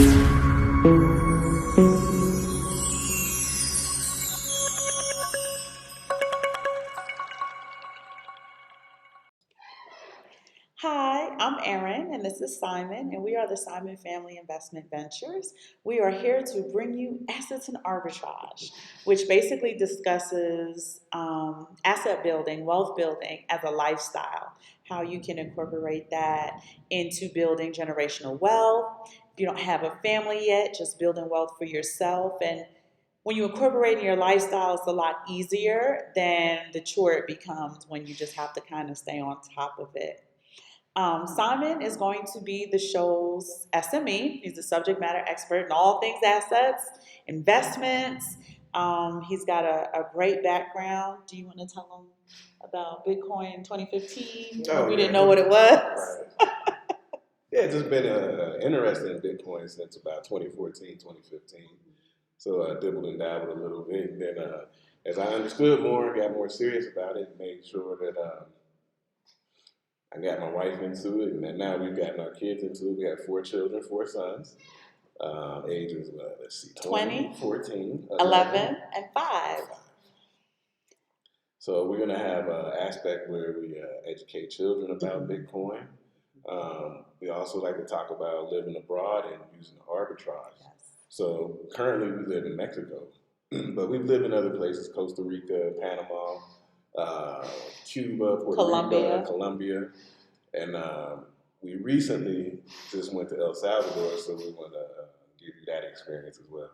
Hi, I'm Erin, and this is Simon, and we are the Simon Family Investment Ventures. We are here to bring you Assets and Arbitrage, which basically discusses asset building, wealth building as a lifestyle, how you can incorporate that into building generational wealth. If you don't have a family yet, just building wealth for yourself. And when you incorporate in your lifestyle, it's a lot easier than the chore it becomes when you just have to kind of stay on top of it. Simon is going to be the show's SME. He's a subject matter expert in all things assets, investments. He's got a great background. Do you want to tell him about Bitcoin 2015? Oh, We yeah. didn't know what it was. Right. Yeah, just been interested in Bitcoin since about 2014, 2015. So I dibbled and dabbled a little bit. And then as I understood more, got more serious about it, made sure that I got my wife into it. And then now we've gotten our kids into it. We have 4 children, 4 sons. Ages, let's see, 20, 14, 11, and 5. So we're going to have an aspect where we educate children about Bitcoin. We also like to talk about living abroad and using arbitrage. Yes. So currently we live in Mexico, but we've lived in other places: Costa Rica, Panama, Cuba, Puerto Rico, Colombia, and we recently just went to El Salvador. So we want to give you that experience as well.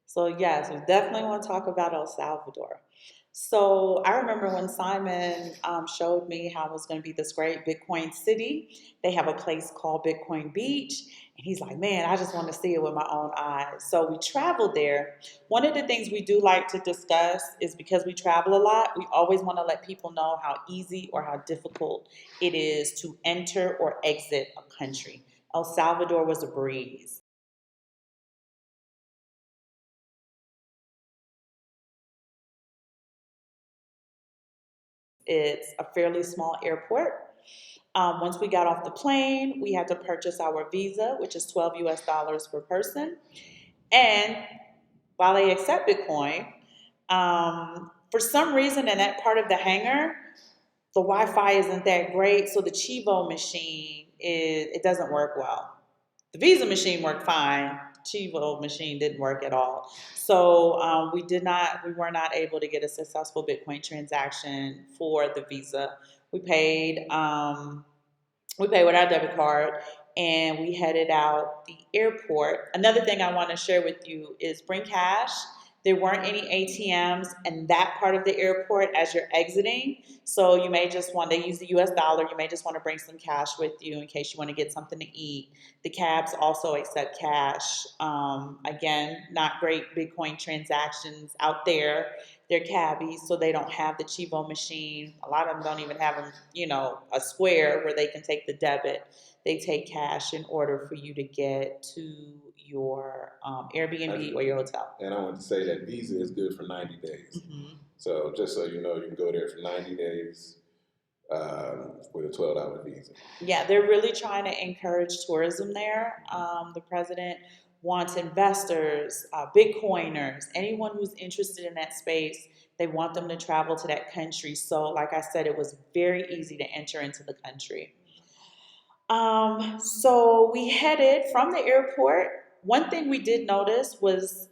So yes, we definitely want to talk about El Salvador. So I remember when Simon showed me how it was going to be this great Bitcoin city. They have a place called Bitcoin Beach. And he's like, man, I just want to see it with my own eyes. So we traveled there. One of the things we do like to discuss is because we travel a lot, we always want to let people know how easy or how difficult it is to enter or exit a country. El Salvador was a breeze. It's a fairly small airport. Once we got off the plane, we had to purchase our visa, which is 12 US dollars per person. And while they accept Bitcoin, for some reason in that part of the hangar, the Wi-Fi isn't that great, so the Chivo machine it doesn't work well. The Visa machine worked fine. Chivo machine didn't work at all. So we were not able to get a successful Bitcoin transaction for the Visa. We paid, we paid with our debit card, and we headed out the airport. Another thing I want to share with you is bring cash. There weren't any ATMs in that part of the airport as you're exiting. So you may just want to use the US dollar. You may just want to bring some cash with you in case you want to get something to eat. The cabs also accept cash. Again, not great Bitcoin transactions out there. They're cabbies, so they don't have the Chivo machine. A lot of them don't even have them, a square where they can take the debit. They take cash in order for you to get to your Airbnb or your hotel. And I want to say that Visa is good for 90 days. So just so you know, you can go there for 90 days with a $12 visa. Yeah, they're really trying to encourage tourism there. The president wants investors, Bitcoiners, anyone who's interested in that space. They want them to travel to that country. So, like I said, it was very easy to enter into the country. So we headed from the airport. One thing we did notice was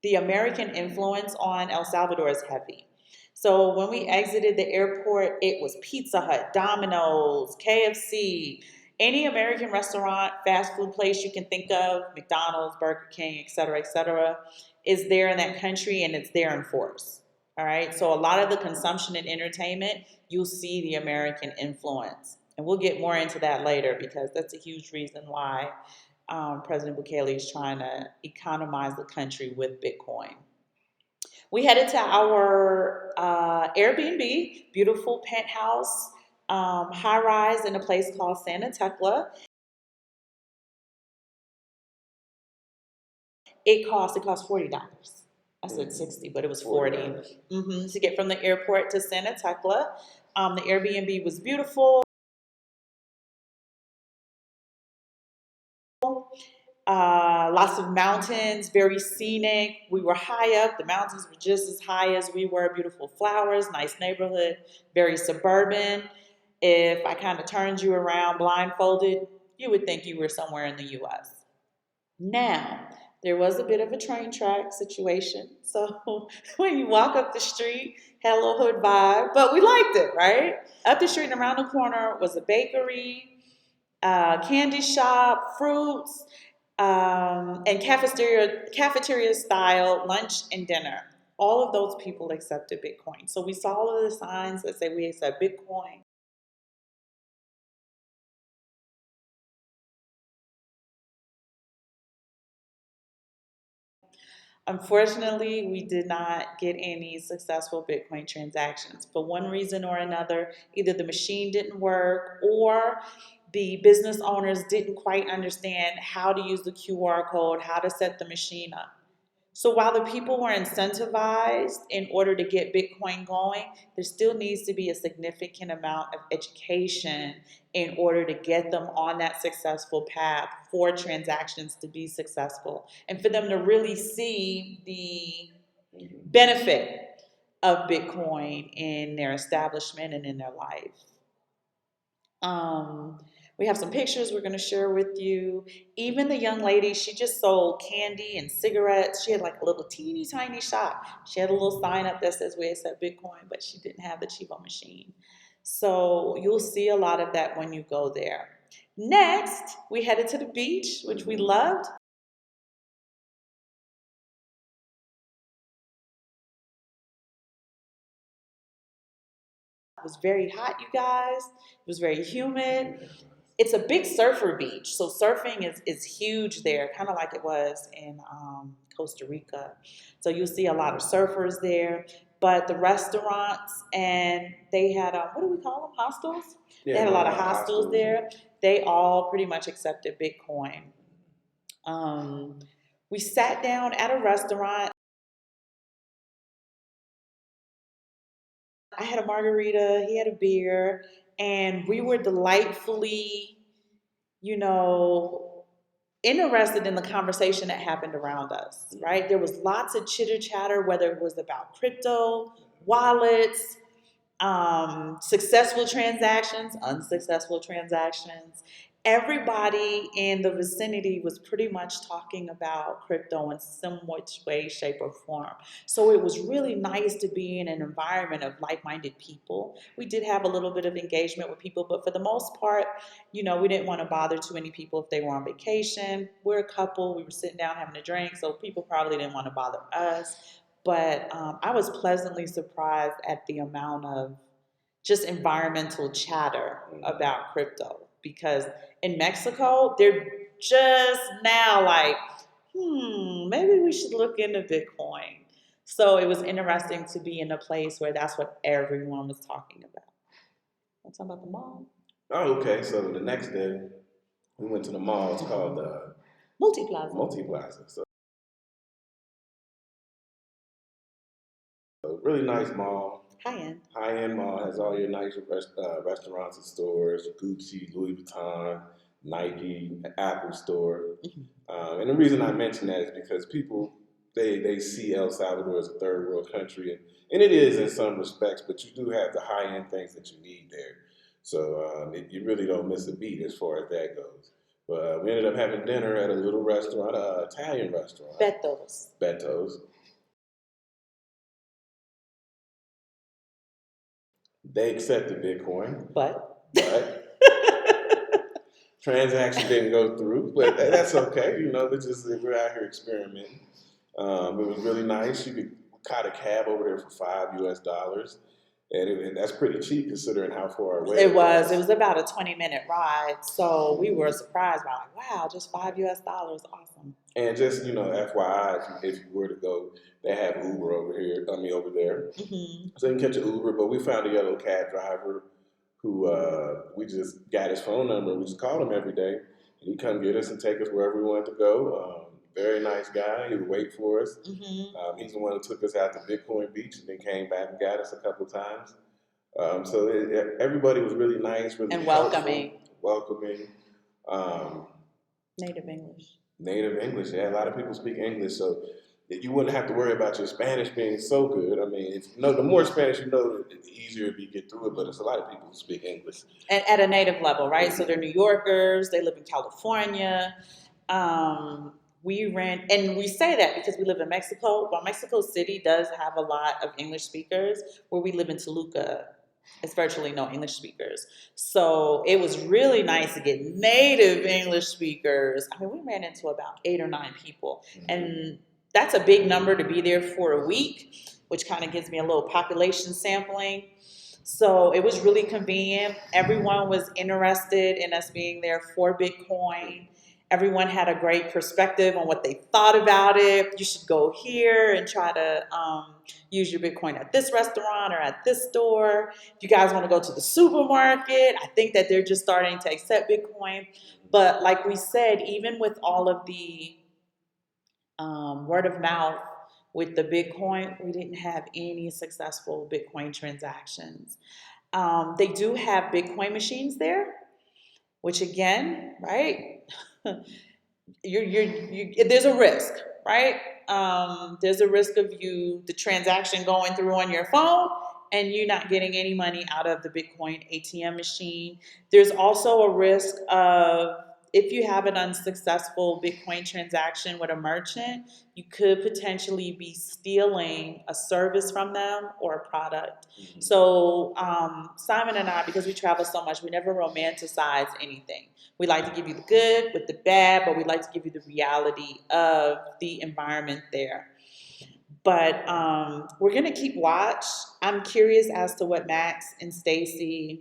the American influence on El Salvador is heavy. So when we exited the airport, it was Pizza Hut, Domino's, KFC, any American restaurant, fast food place you can think of, McDonald's, Burger King, et cetera, is there in that country, and it's there in force. All right. So a lot of the consumption and entertainment, you'll see the American influence. And we'll get more into that later because that's a huge reason why President Bukele is trying to economize the country with Bitcoin. We headed to our Airbnb, beautiful penthouse, high rise in a place called Santa Tecla. It cost $40. I said 60, but it was 40. To get from the airport to Santa Tecla. The Airbnb was beautiful. Lots of mountains, very scenic. We were high up. The mountains were just as high as we were. Beautiful flowers, nice neighborhood, very suburban. If I kind of turned you around blindfolded, you would think you were somewhere in the US. Now, there was a bit of a train track situation. So when you walk up the street, had a little hood vibe, but we liked it, right? Up the street and around the corner was a bakery, candy shop, fruits, and cafeteria style lunch and dinner. All of those people accepted Bitcoin. So we saw all of the signs that say we accept Bitcoin. Unfortunately, we did not get any successful Bitcoin transactions. For one reason or another, either the machine didn't work or the business owners didn't quite understand how to use the QR code, how to set the machine up. So while the people were incentivized in order to get Bitcoin going, there still needs to be a significant amount of education in order to get them on that successful path for transactions to be successful and for them to really see the benefit of Bitcoin in their establishment and in their life. Um, we have some pictures we're going to share with you. Even the young lady, she just sold candy and cigarettes. She had like a little teeny tiny shop. She had a little sign up that says we accept Bitcoin, but she didn't have the Chivo machine. So you'll see a lot of that when you go there. Next, we headed to the beach, which we loved. It was very hot, you guys. It was very humid. It's a big surfer beach, so surfing is huge there, kind of like it was in Costa Rica. So you'll see a lot of surfers there. But the restaurants and they had what do we call them? Hostels. They Yeah, had a a lot lot of of hostels hostels. there. They all pretty much accepted Bitcoin. Um, we sat down at a restaurant. I had a margarita. He had a beer, and we were delightfully, you know, interested in the conversation that happened around us, right? There was lots of chitter chatter, whether it was about crypto, wallets, successful transactions, unsuccessful transactions. Everybody in the vicinity was pretty much talking about crypto in some which way, shape, or form. So it was really nice to be in an environment of like-minded people. We did have a little bit of engagement with people, but for the most part, we didn't want to bother too many people if they were on vacation. We're a couple. We were sitting down having a drink, so people probably didn't want to bother us. But I was pleasantly surprised at the amount of just environmental chatter about crypto because in Mexico, they're just now like, maybe we should look into Bitcoin. So it was interesting to be in a place where that's what everyone was talking about. Want to talk about the mall? Oh, okay. So the next day, we went to the mall. It's called Multi-plaza. Multi Plaza. So a really nice mall. High end. High end mall has all your nice restaurants and stores, Gucci, Louis Vuitton, Nike, Apple Store. And the reason I mention that is because people they see El Salvador as a third world country, and it is in some respects, but you do have the high end things that you need there. So you really don't miss a beat as far as that goes. But we ended up having dinner at a little restaurant, Italian restaurant, Betos. Beto's. They accepted Bitcoin, But but transaction didn't go through. But that's okay. It's just we're out here experimenting. It was really nice. You could caught a cab over there for $5, and that's pretty cheap considering how far away it it was. was. It was about a 20-minute ride. So we were surprised by like, wow, just $5. Awesome. And just FYI, if you were to go, they have Uber over here. I mean, over there, so you can catch an Uber. But we found a yellow cab driver who we just got his phone number. We just called him every day, and he'd come get us and take us wherever we wanted to go. Very nice guy. He would wait for us. He's the one who took us out to Bitcoin Beach and then came back and got us a couple of times. So everybody was really nice, really And helpful, welcoming. welcoming. Um, Native English. native English. Yeah, a lot of people speak English, so you wouldn't have to worry about your Spanish being so good. I mean, the more Spanish you know, the easier you get through it. But it's a lot of people who speak English. And at a native level, right? So they're New Yorkers, they live in California. Um, and we say that because we live in Mexico. While Mexico City does have a lot of English speakers, where we live in Toluca, it's virtually no English speakers. So it was really nice to get native English speakers. I mean, we ran into about 8 or 9 people, and that's a big number to be there for a week, which kind of gives me a little population sampling. So it was really convenient. Everyone was interested in us being there for Bitcoin. Everyone had a great perspective on what they thought about it. You should go here and try to use your Bitcoin at this restaurant or at this store. If you guys want to go to the supermarket, I think that they're just starting to accept Bitcoin. But like we said, even with all of the word of mouth with the Bitcoin, we didn't have any successful Bitcoin transactions. They do have Bitcoin machines there, which again, right? There's a risk, right? There's a risk of the transaction going through on your phone and you not getting any money out of the Bitcoin ATM machine. There's also a risk of if you have an unsuccessful Bitcoin transaction with a merchant, you could potentially be stealing a service from them or a product. Mm-hmm. So Simon and I, because we travel so much, we never romanticize anything. We like to give you the good with the bad, but we like to give you the reality of the environment there. But we're going to keep watch. I'm curious as to what Max Kaiser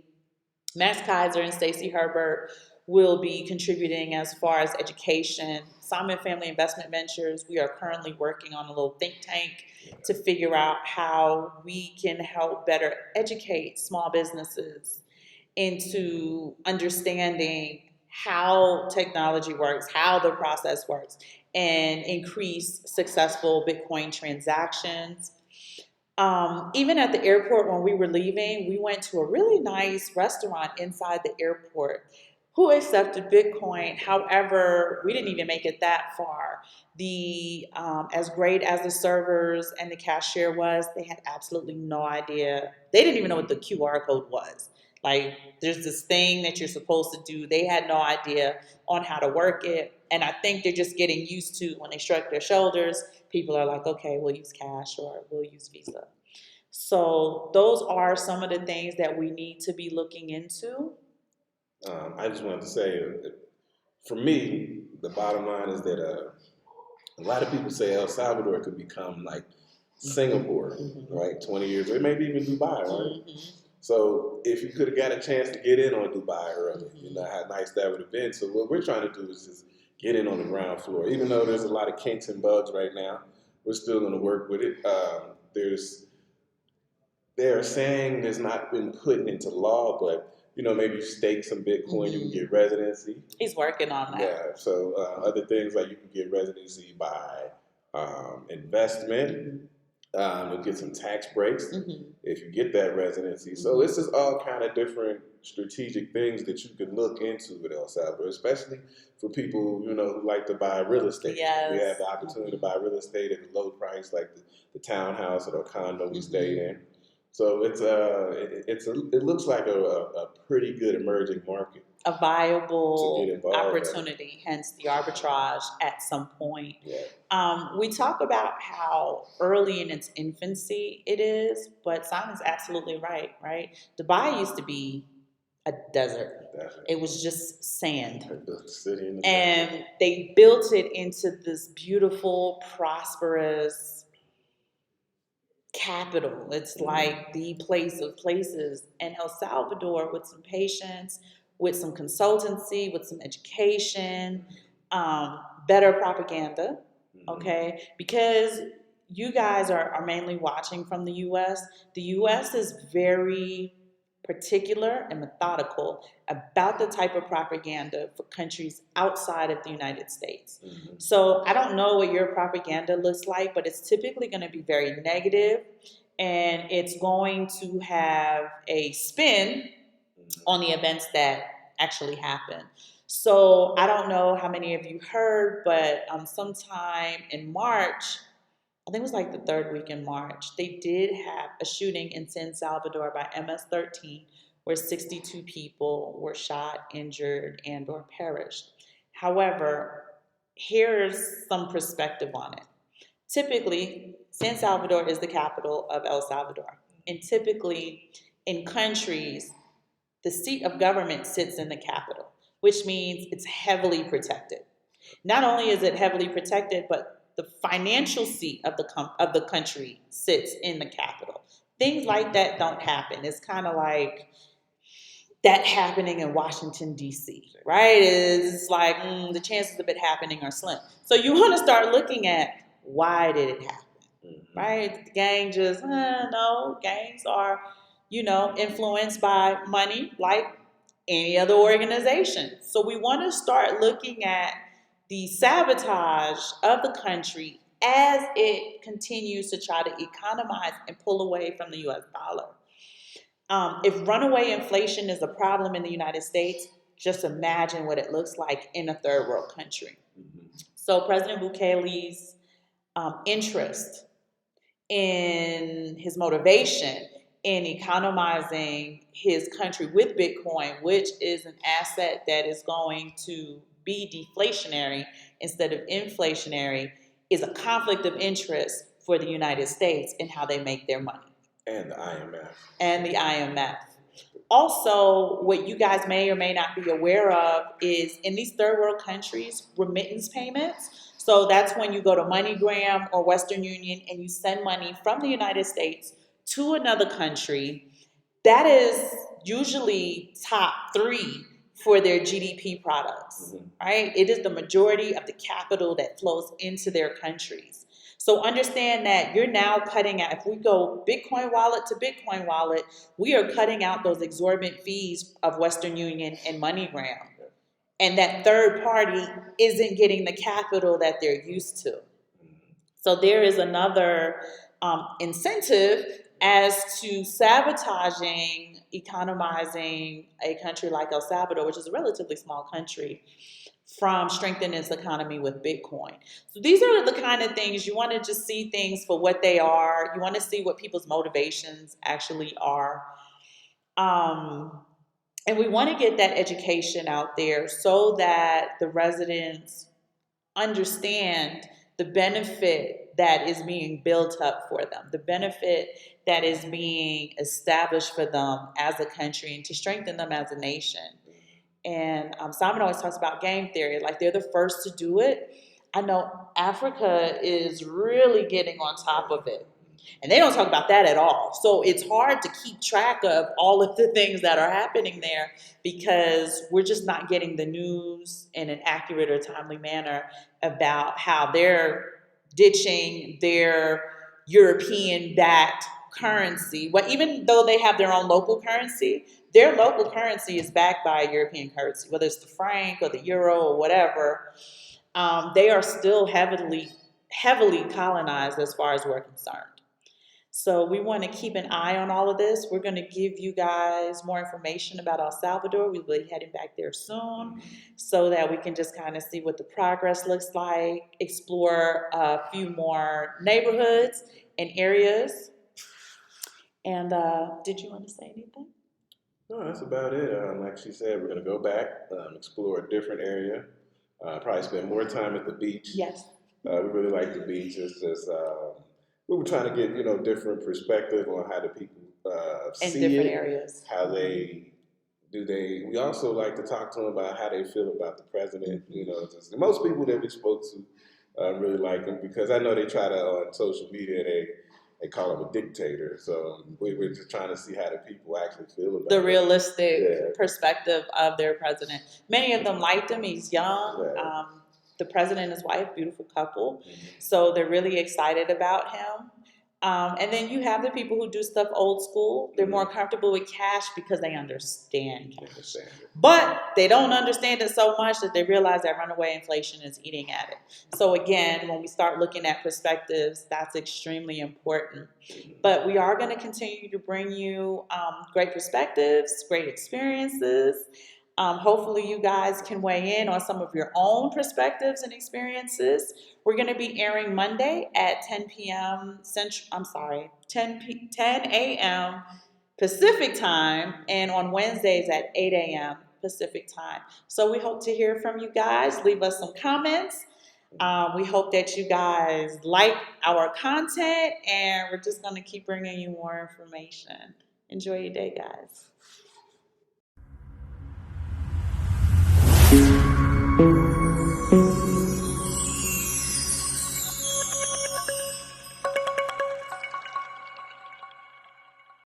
and Stacy Herbert will be contributing as far as education. Simon Family Investment Ventures, we are currently working on a little think tank to figure out how we can help better educate small businesses into understanding how technology works, how the process works, and increase successful Bitcoin transactions. Even at the airport when we were leaving, we went to a really nice restaurant inside the airport who accepted Bitcoin. However, we didn't even make it that far. The as great as the servers and the cashier was, they had absolutely no idea. They didn't even know what the QR code was. Like, there's this thing that you're supposed to do. They had no idea on how to work it. And I think they're just getting used to when they shrug their shoulders, people are like, okay, we'll use cash or we'll use Visa. So those are some of the things that we need to be looking into. I just wanted to say, for me, the bottom line is that a lot of people say El Salvador could become like Singapore, mm-hmm. right? 20 years, or maybe even Dubai, right? Mm-hmm. So if you could have got a chance to get in on Dubai early, you know how nice that would have been. So what we're trying to do is just get in on the ground floor. Even though there's a lot of kinks and bugs right now, we're still going to work with it. They're saying there's not been put into law, but maybe you stake some Bitcoin, mm-hmm. you can get residency. He's working on that. Yeah. So other things like you can get residency by investment. Mm-hmm. You'll get some tax breaks, mm-hmm. if you get that residency. Mm-hmm. So this is all kind of different strategic things that you can look into with El Salvador, especially for people, who like to buy real estate. Yes. We have the opportunity, mm-hmm. to buy real estate at a low price, like the townhouse or the condo we, mm-hmm. stayed in. So it looks like a pretty good emerging market. A viable opportunity, hence the arbitrage at some point. Yeah. We talk about how early in its infancy it is, but Simon's absolutely right? Dubai used to be a desert. It was just sand. And they built it into this beautiful, prosperous capital. It's like the place of places. And El Salvador, with some patience, with some consultancy, with some education, better propaganda, okay? Because you guys are mainly watching from the U.S. The U.S. is very particular and methodical about the type of propaganda for countries outside of the United States. Mm-hmm. So I don't know what your propaganda looks like, but it's typically going to be very negative, and it's going to have a spin on the events that actually happen. So I don't know how many of you heard, but sometime in March, I think it was like the third week in March, they did have a shooting in San Salvador by MS-13 where 62 people were shot, injured, and or perished. However, here's some perspective on it. Typically, San Salvador is the capital of El Salvador. And typically, in countries, the seat of government sits in the capital, which means it's heavily protected. Not only is it heavily protected, but the financial seat of the country sits in the capital. Things like that don't happen. It's kind of like that happening in Washington, D.C., right? It's like the chances of it happening are slim. So you want to start looking at why did it happen, right? The gang just, no, gangs are, influenced by money like any other organization. So we want to start looking at the sabotage of the country as it continues to try to economize and pull away from the US dollar. If runaway inflation is a problem in the United States, just imagine what it looks like in a third world country. So President Bukele's interest in his motivation in economizing his country with Bitcoin, which is an asset that is going to be deflationary instead of inflationary, is a conflict of interest for the United States in how they make their money. And the IMF. And the IMF. Also, what you guys may or may not be aware of is in these third world countries, remittance payments. So that's when you go to MoneyGram or Western Union and you send money from the United States to another country. That is usually top 3 for their GDP products, right? It is the majority of the capital that flows into their countries. So understand that you're now cutting out, if we go Bitcoin wallet to Bitcoin wallet, we are cutting out those exorbitant fees of Western Union and MoneyGram. And that third party isn't getting the capital that they're used to. So there is another incentive as to sabotaging, economizing a country like El Salvador, which is a relatively small country, from strengthening its economy with Bitcoin. So these are the kind of things you want to just see things for what they are. You want to see what people's motivations actually are. And we want to get that education out there so that the residents understand the benefit that is being built up for them, the benefit that is being established for them as a country and to strengthen them as a nation. And Simon always talks about game theory, like they're the first to do it. I know Africa is really getting on top of it. And they don't talk about that at all. So it's hard to keep track of all of the things that are happening there because we're just not getting the news in an accurate or timely manner about how they're ditching their European-backed currency. But even though they have their own local currency, their local currency is backed by a European currency, whether it's the franc or the euro or whatever. They are still heavily colonized as far as we're concerned. So we want to keep an eye on all of this. We're going to give you guys more information about El Salvador. We'll be heading back there soon so that we can just kind of see what the progress looks like, explore a few more neighborhoods and areas. And did you want to say anything? No, that's about it. Like she said, we're going to go back, explore a different area, probably spend more time at the beach. Yes. We really like the beach. It's just we were trying to get different perspective on how the people in see different it, areas. how they do they. We also like to talk to them about how they feel about the president. Just, most people that we spoke to really like him because I know they try to on social media they call him a dictator. So we're just trying to see how the people actually feel about the realistic perspective of their president. Many of them liked him. He's young. Right. The president and his wife, beautiful couple. So they're really excited about him. And then you have the people who do stuff old school. They're more comfortable with cash because they understand cash. But they don't understand it so much that they realize that runaway inflation is eating at it. So again, when we start looking at perspectives, that's extremely important. But we are going to continue to bring you great perspectives, great experiences. Hopefully, you guys can weigh in on some of your own perspectives and experiences. We're going to be airing Monday at 10 p.m. Central. I'm sorry, 10 a.m. Pacific time, and on Wednesdays at 8 a.m. Pacific time. So we hope to hear from you guys. Leave us some comments. We hope that you guys like our content, and we're just going to keep bringing you more information. Enjoy your day, guys.